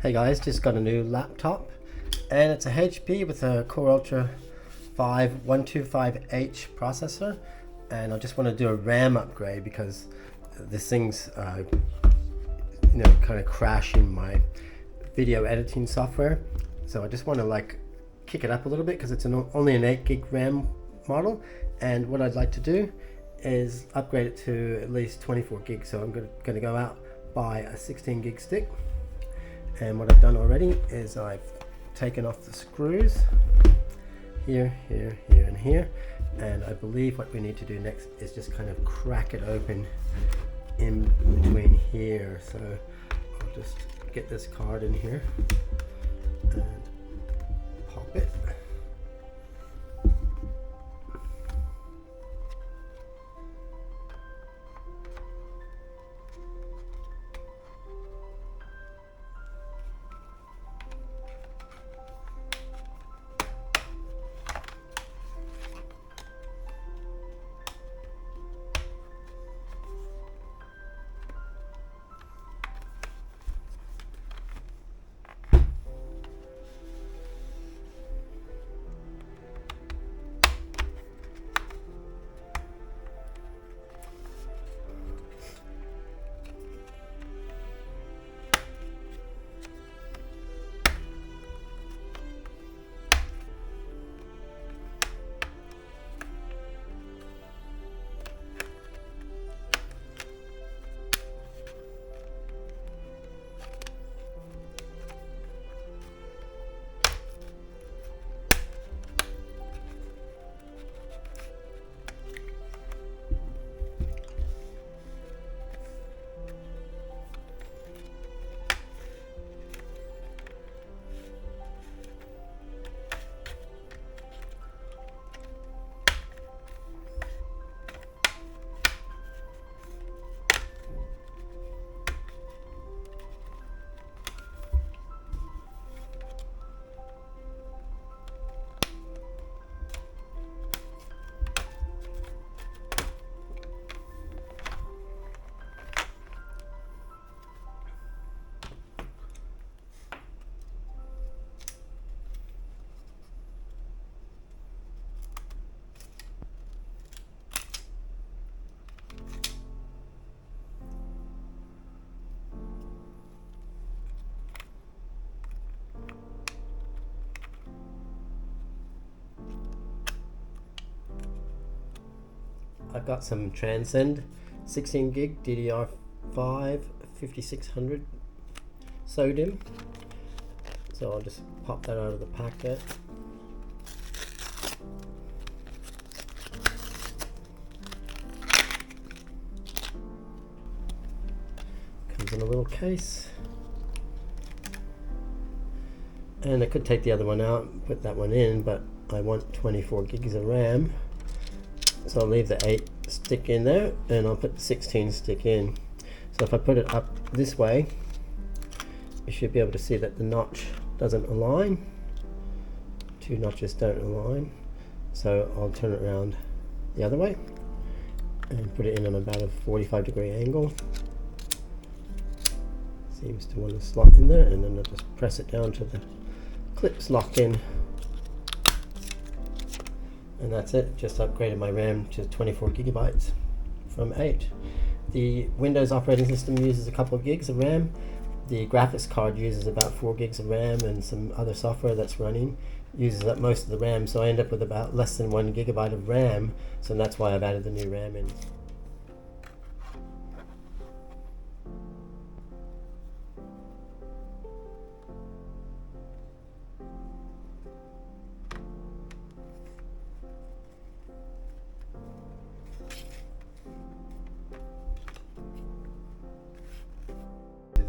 Hey guys, just got a new laptop and it's a HP with a Core Ultra 5 125H processor, and I just want to do a RAM upgrade because this thing's kind of crashing my video editing software. So I just want to kick it up a little bit because it's only an 8 gig RAM model, and what I'd like to do is upgrade it to at least 24 gigs. So I'm going to go out, buy a 16 gig stick. And what I've done already is I've taken off the screws here, here, here, and here. And I believe what we need to do next is just kind of crack it open in between here. So I'll just get this card in here and pop it. I've got some Transcend 16 gig DDR5 5600 SODIMM, so I'll just pop that out of the packet. Comes in a little case, and I could take the other one out and put that one in, but I want 24 gigs of RAM. So I'll leave the 8 stick in there and I'll put the 16 stick in. So if I put it up this way, you should be able to see that the notch doesn't align. 2 notches don't align. So I'll turn it around the other way and put it in on about a 45-degree angle. Seems to want to slot in there, and then I'll just press it down to the clips lock in. And that's it, just upgraded my RAM to 24 gigabytes from 8. The Windows operating system uses a couple of gigs of RAM. The graphics card uses about 4 gigs of RAM, and some other software that's running uses up most of the RAM, so I end up with about less than 1 gigabyte of RAM, so that's why I've added the new RAM in.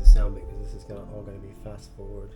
Sound, because this is all going to be fast forward.